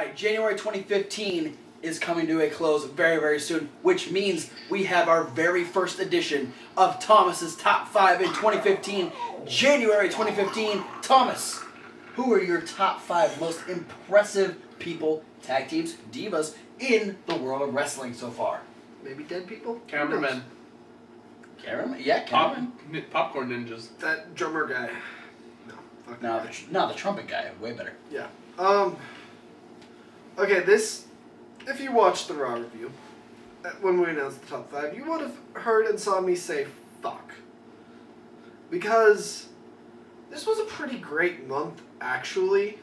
right, January 2015 is coming to a close very, very soon, which means we have our very first edition of Thomas's Top 5 in 2015, January 2015. Thomas, who are your top 5 most impressive people, tag teams, divas, in the world of wrestling so far? Maybe dead people? Cameramen. Cameraman? Yeah, cameraman. Popcorn ninjas. That drummer guy. No, fuck No, that guy. the trumpet guy, way better. Yeah. Okay, if you watched the Raw review, when we announced the top 5, you would have heard and saw me say, fuck. Because this was a pretty great month, actually.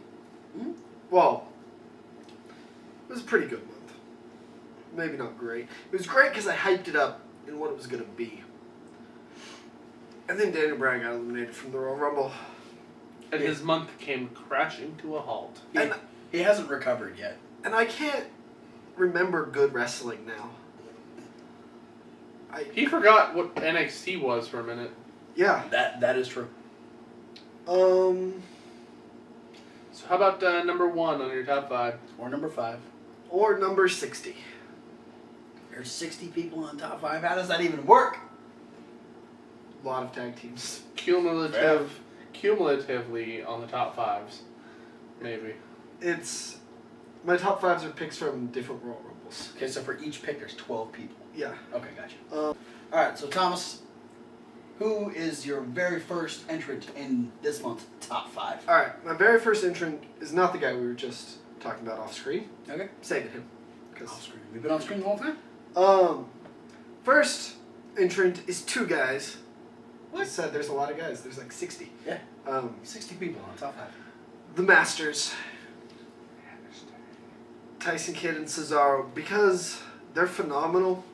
Mm-hmm. Well, it was a pretty good month. Maybe not great. It was great because I hyped it up in what it was going to be. And then Daniel Bryan got eliminated from the Royal Rumble. And his month came crashing to a halt. He hasn't recovered yet. And I can't remember good wrestling now. He forgot what NXT was for a minute. Yeah. That is true. So how about number 1 on your top 5? Or number 5. Or number 60. There's 60 people in the top 5. How does that even work? A lot of tag teams. Cumulatively on the top 5s. Maybe. My top 5s are picks from different Royal Rumbles. Okay, so for each pick, there's 12 people. Yeah. Okay, gotcha. Alright, so Thomas, who is your very first entrant in this month's top 5? Alright, my very first entrant is not the guy we were just talking about off screen. Okay. Saving him. Off screen. We've been on screen the whole time? First entrant is 2 guys. What? I said there's a lot of guys. There's like 60. Yeah. 60 people on top 5. The Masters. Tyson Kidd and Cesaro, because they're phenomenal.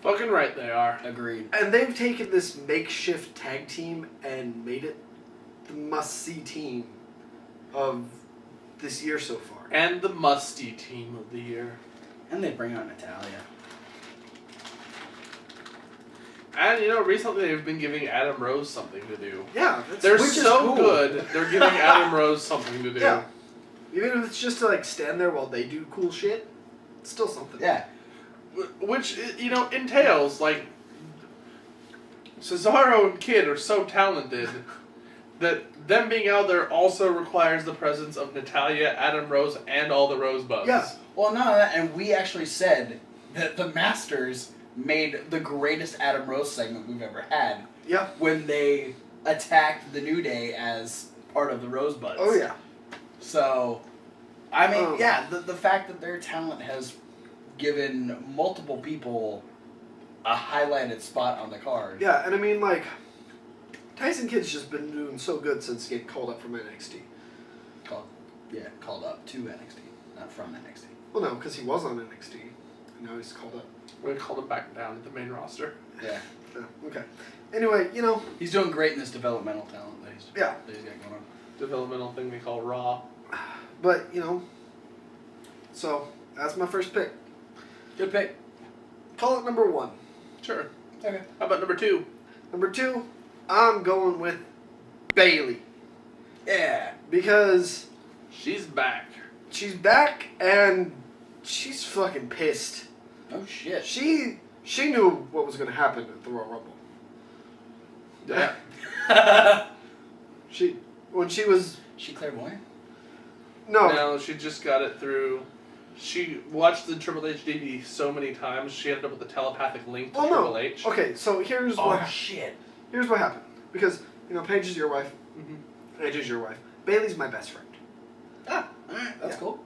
Fucking right they are. Agreed. And they've taken this makeshift tag team and made it the must-see team of this year so far. And the musty team of the year. And they bring out Natalia. And, recently they've been giving Adam Rose something to do. Yeah. They're which is so cool. good, they're giving Adam Rose something to do. Yeah. Even if it's just to, stand there while they do cool shit, it's still something. Yeah. Which, entails, Cesaro and Kidd are so talented that them being out there also requires the presence of Natalia, Adam Rose, and all the Rosebuds. Yeah. Well, none of that, and we actually said that the Masters made the greatest Adam Rose segment we've ever had. Yeah. When they attacked the New Day as part of the Rosebuds. Oh, yeah. So, I mean, the fact that their talent has given multiple people a highlighted spot on the card. Yeah, and I mean, Tyson Kidd's just been doing so good since getting called up from NXT. Called up to NXT, not from NXT. Well, no, because he was on NXT, and now he's called up. We're going to call him back down to the main roster. Yeah. Okay. Anyway, He's doing great in this developmental talent that he's got going on. Developmental thing they call Raw. But, so, that's my first pick. Good pick. Call it number 1. Sure. Okay. How about number 2? Number 2, I'm going with Bayley. Yeah. Because She's back. she's back and she's fucking pissed. Oh, shit. She knew what was going to happen at the Royal Rumble. Yeah. When she was... She clairvoyant? No, she just got it through... She watched the Triple H DVD so many times, she ended up with a telepathic link to Triple H. Okay, so here's what... shit. Here's what happened. Because, Paige is your wife. Mm-hmm. Paige is your wife. Bayley's my best friend. Ah, alright, that's cool.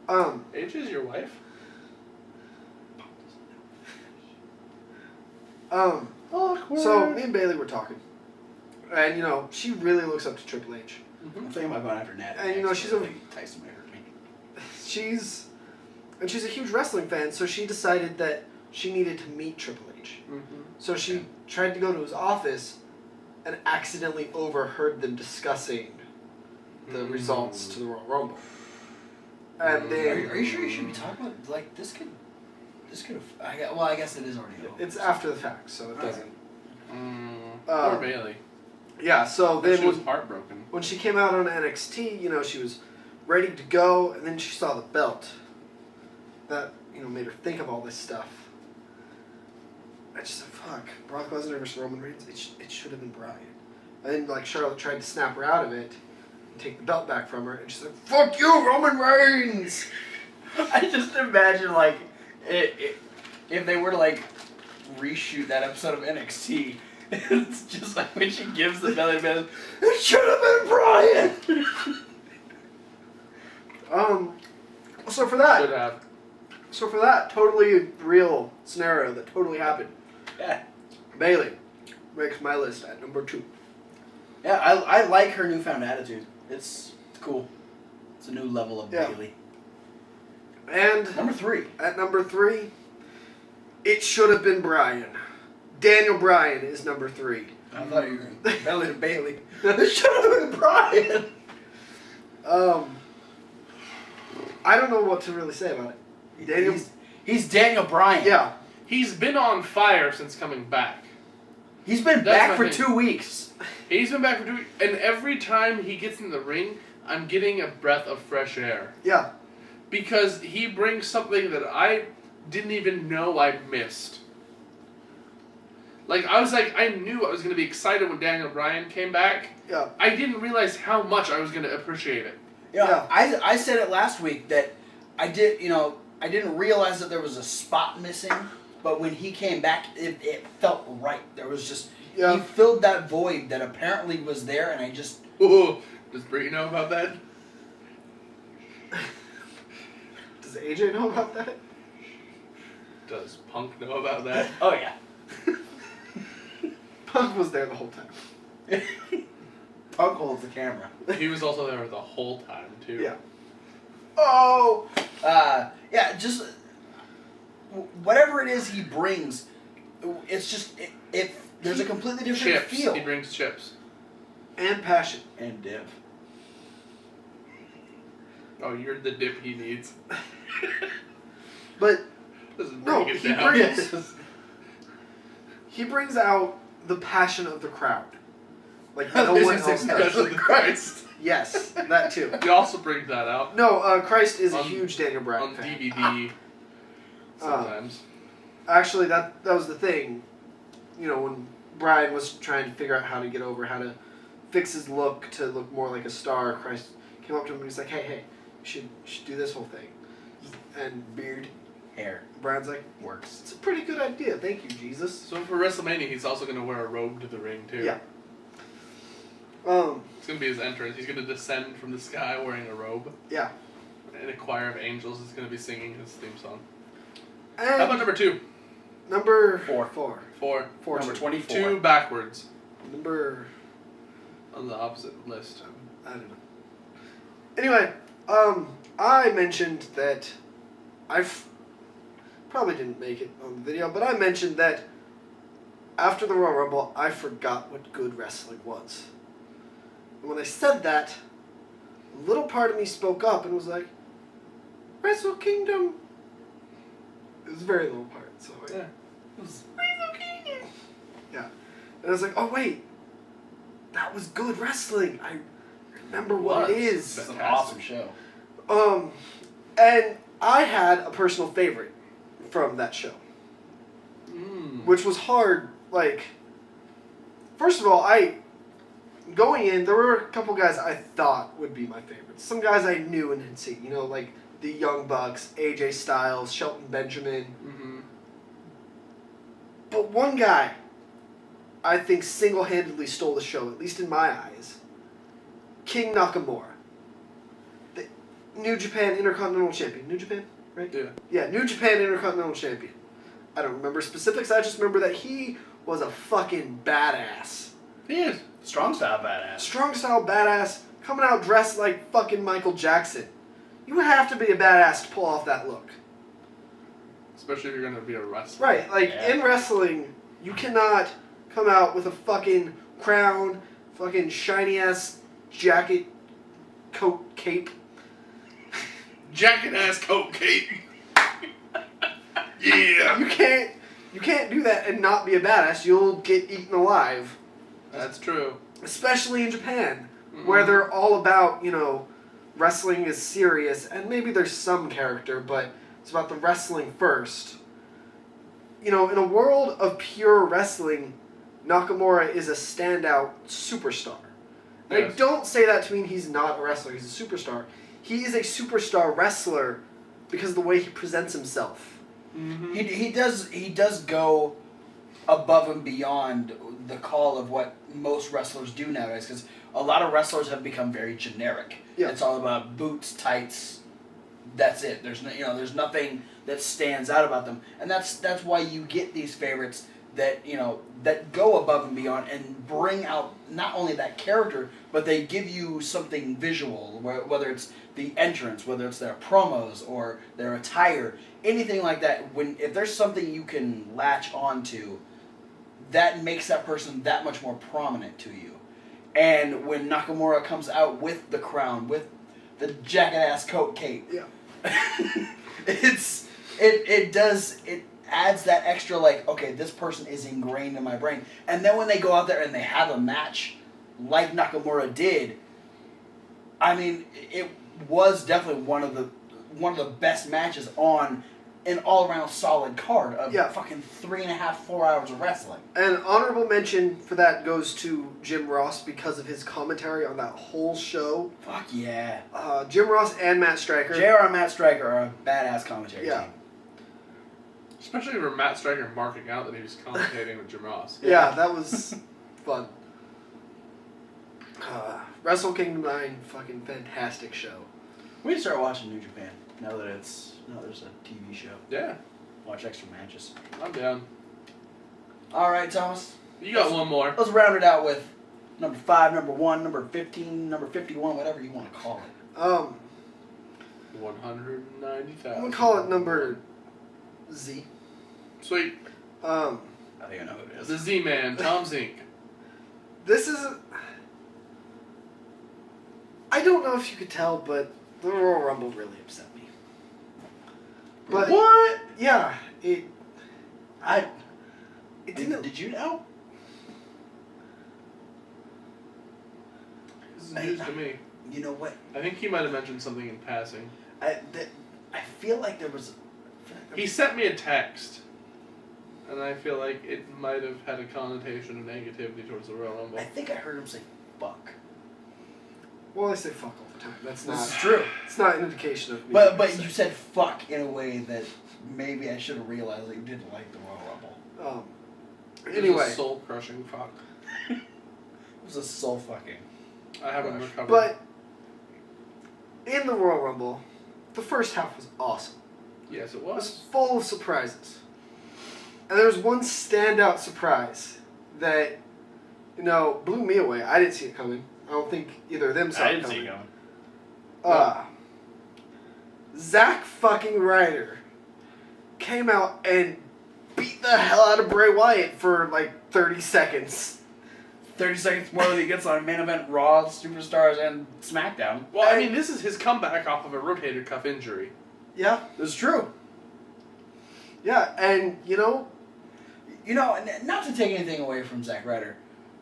Paige is your wife? Awkward. So, me and Bayley were talking. And, she really looks up to Triple H. I'm thinking about going after Nat. And, she's a... Tyson may hurt me. She's a huge wrestling fan, so she decided that she needed to meet Triple H. Mm-hmm. So she tried to go to his office and accidentally overheard them discussing the results to the Royal Rumble. And then... Are you sure you should be talking about, this could have... I guess it is already over. It's after the fact, so it doesn't... Poor Bayley. Yeah, so then she was heartbroken. When she came out on NXT, she was ready to go, and then she saw the belt. that made her think of all this stuff. I just said, fuck, Brock Lesnar versus Roman Reigns. It should have been Bryan. And then like Charlotte tried to snap her out of it and take the belt back from her, and she said, "Fuck you, Roman Reigns." I just imagine like if they were to like reshoot that episode of NXT, it's just like when she gives the belly band, it should have been Bryan. So for that, Should have. totally real scenario that totally happened. Yeah. Bayley makes my list at number 2. Yeah, I like her newfound attitude. It's cool. It's a new level of Yeah. Bayley. And Number 3. at number 3, it should have been Bryan. Daniel Bryan is number 3. I thought you were going to belly to Bayley. It should have been Bryan. I don't know what to really say about it. Daniel, He's Daniel Bryan. yeah, He's been on fire since coming back. He's been That's back my for thing. 2 weeks. He's been back for 2 weeks, and every time he gets in the ring, I'm getting a breath of fresh air. yeah. Because he brings something that I didn't even know I missed. Like, I knew I was going to be excited when Daniel Bryan came back. Yeah. I didn't realize how much I was going to appreciate it. Yeah. I said it last week that I didn't realize that there was a spot missing, but when he came back, it felt right. There was just, Yeah. he filled that void that apparently was there, and I just... Ooh, does Brie know about that? Does AJ know about that? Does Punk know about that? Oh, yeah. Punk was there the whole time. Punk holds the camera. He was also there the whole time, too. Yeah. Oh! Yeah, just... Whatever it is he brings, it's just... There's a completely different Chips. feel. He brings chips. And passion. And dip. Oh, you're the dip he needs. But Doesn't no, bring it he down. brings he brings out the passion of the crowd. Like no one else Because does. of the Christ. Yes, that too. He also brings that out No, Christ is a On- huge Daniel Bryan on fan. DVD sometimes. Actually, that was the thing. When Bryan was trying to figure out how to get over, how to fix his look to look more like a star, Christ came up to him and he's like, hey, you should do this whole thing. And Beard, hair, Bryan's like, works. it's a pretty good idea, thank you, Jesus. So for WrestleMania, he's also going to wear a robe to the ring, too. Yeah. It's going to be his entrance. He's going to descend from the sky wearing a robe. Yeah. And a choir of angels is going to be singing his theme song. And How about number 2? number 4. 4. Number 24. 2 backwards Number, on the opposite list. I don't know. Anyway, I mentioned that probably didn't make it on the video, but I mentioned that after the Royal Rumble, I forgot what good wrestling was. And when I said that, a little part of me spoke up and was like, Wrestle Kingdom. It was a very little part, so Yeah. It was Wrestle Kingdom. Yeah. And I was like, oh wait, that was good wrestling. I remember what it is. It's an Fantastic. awesome show. And I had a personal favorite from that show, which was hard. Like, first of all, going in, there were a couple guys I thought would be my favorites. Some guys I knew and had seen, like the Young Bucks, AJ Styles, Shelton Benjamin. Mm-hmm. But one guy, I think single-handedly stole the show, at least in my eyes. King Nakamura. The New Japan Intercontinental Champion. New Japan, right? Yeah. Yeah, New Japan Intercontinental Champion. I don't remember specifics, I just remember that he was a fucking badass. He is. Strong style badass. Strong style badass, coming out dressed like fucking Michael Jackson. You would have to be a badass to pull off that look. Especially if you're going to be a wrestler. Right, like Yeah. in wrestling, you cannot come out with a fucking crown, fucking shiny ass jacket, coat, cape. Jacket ass coat cape. Yeah. You can't do that and not be a badass. You'll get eaten alive. That's true. Especially in Japan, where they're all about, wrestling is serious, and maybe there's some character, but It's about the wrestling first. You know, in a world of pure wrestling, Nakamura is a standout superstar. And Yes. I don't say that to mean he's not a wrestler. He's a superstar. He is a superstar wrestler because of the way he presents himself. Mm-hmm. He does go above and beyond the call of what most wrestlers do nowadays, because a lot of wrestlers have become very generic. Yeah. It's all about boots, tights. That's it. There's there's nothing that stands out about them, and that's why you get these favorites that that go above and beyond and bring out not only that character, but they give you something visual, whether it's the entrance, whether it's their promos or their attire, anything like that. If there's something you can latch onto, that makes that person that much more prominent to you. And when Nakamura comes out with the crown, with the jacket-ass coat cape, Yeah. it adds that extra, like, okay, this person is ingrained in my brain. And then when they go out there and they have a match like Nakamura did, I mean, it was definitely one of the best matches on an all-around solid card of fucking 3.5, 4 hours of wrestling. An honorable mention for that goes to Jim Ross because of his commentary on that whole show. Fuck yeah. Jim Ross and Matt Striker. JR and Matt Striker are a badass commentary team. Especially for Matt Striker marking out that he was commentating with Jim Ross. Yeah, that was fun. Wrestle Kingdom 9, fucking fantastic show. We need to start watching New Japan now that there's a TV show. Yeah, Watch extra matches. I'm down. All right, Thomas. You got one more. Let's round it out with number 5, number 1, number 15, number 51, whatever you want to call it. 190,000. I'm gonna call it number Z. Sweet. I think I know who it is. The Z-Man, Tom Zink. This is. I don't know if you could tell, but the Royal Rumble really upset me. But What? yeah, it didn't. Did you know? This is news to me. You know what? I think he might have mentioned something in passing. I feel like there was. He sent me a text, and I feel like it might have had a connotation of negativity towards the Royal Rumble. I think I heard him say "fuck." Well, I say fuck all the time. That's not. This is true. It's not an indication of me. But you said "fuck" in a way that maybe I should have realized that you didn't like the Royal Rumble. It was Anyway, a soul-crushing fuck. It was a soul fucking. I haven't Gosh. recovered. but in the Royal Rumble, the first half was awesome. yes, it It was was. full of surprises. And there was one standout surprise that, blew me away. I didn't see it coming. I don't think either of them saw it coming. Zack fucking Ryder came out and beat the hell out of Bray Wyatt for like 30 seconds. 30 seconds more than he gets on main event Raw, Superstars, and SmackDown. Well, I mean, this is his comeback off of a rotator cuff injury. Yeah. It's true. Yeah, and Not to take anything away from Zack Ryder,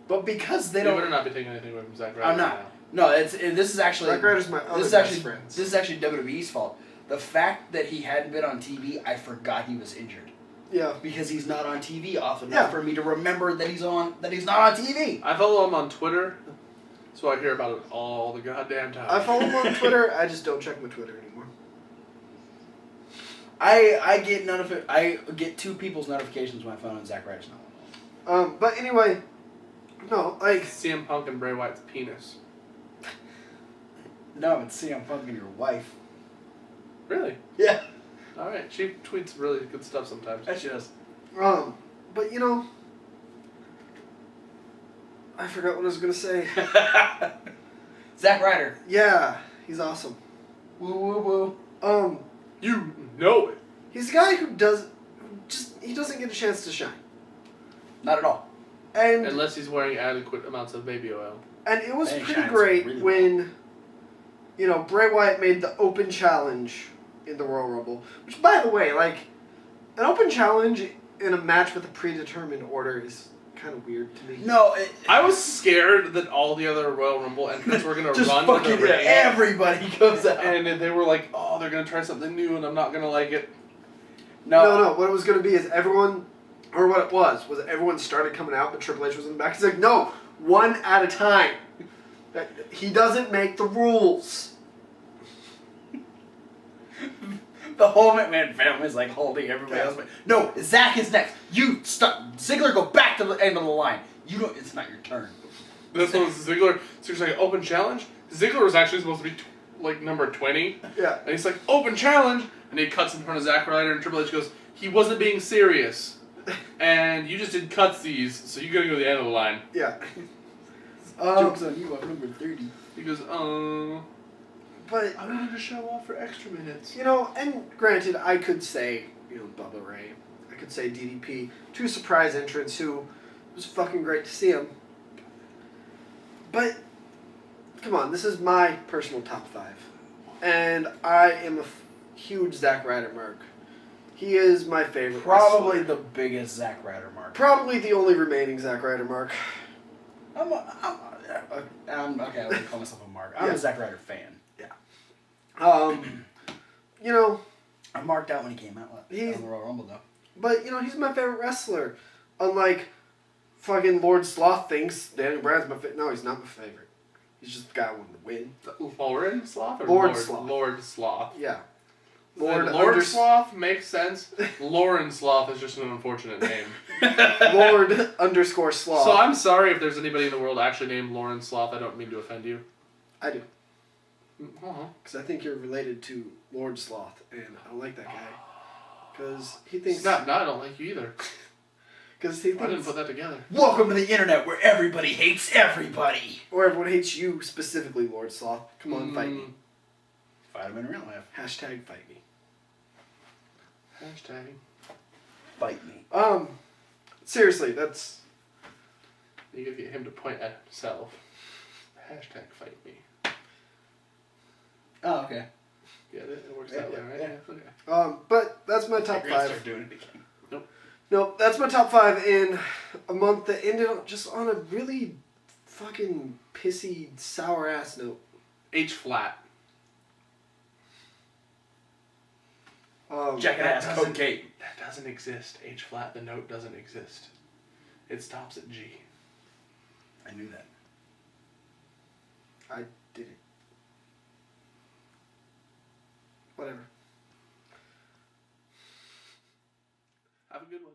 but because they You don't. better not be taking anything away from Zack Ryder. I'm not. No, this is actually. Zack Ryder's my other this is best actually friends. this is actually WWE's fault. The fact that he hadn't been on TV, I forgot he was injured Yeah. because he's not on TV often Yeah. enough for me to remember that he's not on TV. I follow him on Twitter, so I hear about it all the goddamn time. I follow him on Twitter. I just don't check my Twitter anymore. I get two people's notifications on my phone, and Zack Ryder's not one of them. But anyway, no, like CM Punk and Bray Wyatt's penis. No, it's CM Punk and your wife. Really? Yeah, Alright, she tweets really good stuff sometimes. that she does. but I forgot what I was gonna say. Zack Ryder. Yeah, he's awesome. Woo woo woo. You know it. He's a guy who he doesn't get a chance to shine. Not at all. And Unless he's wearing adequate amounts of baby oil. and it was And he pretty shines great really when Bray Wyatt made the open challenge in the Royal Rumble. Which, by the way, like, an open challenge in a match with a predetermined order is kind of weird to me. No, I was scared that all the other Royal Rumble entrants were gonna just run fucking to the ring, everybody goes out. and they were like, "Oh, they're gonna try something new, and I'm not gonna like it." No. What it was going to be is everyone, or what it was everyone started coming out, but Triple H was in the back. He's like, no, one at a time. He doesn't make the rules. The whole McMahon family is like holding everybody else. But no, Zach is next. You stop. Ziggler, go back to the end of the line. You don't. It's not your turn. This was Ziggler. So he's like, open challenge. Ziggler was actually supposed to be like number 20. Yeah. And he's like, open challenge, and he cuts in front of Zack Ryder, and Triple H goes, he wasn't being serious, and you just did cutsies, so you gotta go to the end of the line. Yeah. Joke's on you. I'm number 30. He goes, But I wanted to show off for extra minutes. you know, and granted, I could say, Bubba Ray, I could say DDP, two surprise entrants who it was fucking great to see them. But come on, this is my personal top 5, and I am a huge Zack Ryder mark. He is my favorite. Probably wrestler. the biggest Zack Ryder mark. Probably the only remaining Zack Ryder mark. Okay, I wouldn't call myself a mark. I'm a Zack Ryder fan. You know, I marked out when he came out on the Royal Rumble, though. but he's my favorite wrestler. Unlike fucking Lord Sloth thinks Daniel Bryan's my favorite. No, he's not my favorite. He's just the guy I wanted to win. Lauren Sloth or Lord Sloth. Lord Sloth. Yeah. Lord Sloth makes sense. Lauren Sloth is just an unfortunate name. Lord _ Sloth. So I'm sorry if there's anybody in the world actually named Lauren Sloth. I don't mean to offend you. I do. Uh-huh. Because I think you're related to Lord Sloth, and I don't like that guy. Because he thinks... No, I don't like you either. Because he thinks... I didn't put that together. Welcome to the internet where everybody hates everybody. Or everyone hates you specifically, Lord Sloth. Come on, fight me. Fight him in real life. Hashtag fight me. Hashtag. Fight me. Seriously, that's... You gotta get him to point at himself. Hashtag fight me. Oh, okay. Yeah, it works that way, right? Yeah. Okay. But that's my top We're gonna 5. start doing it again. No, that's my top 5 in a month that ended up just on a really fucking pissy, sour-ass note. H flat. Jackass that doesn't- cocaine. That doesn't exist. H flat, the note doesn't exist. It stops at G. I knew that. I did it. Whatever. Have a good one.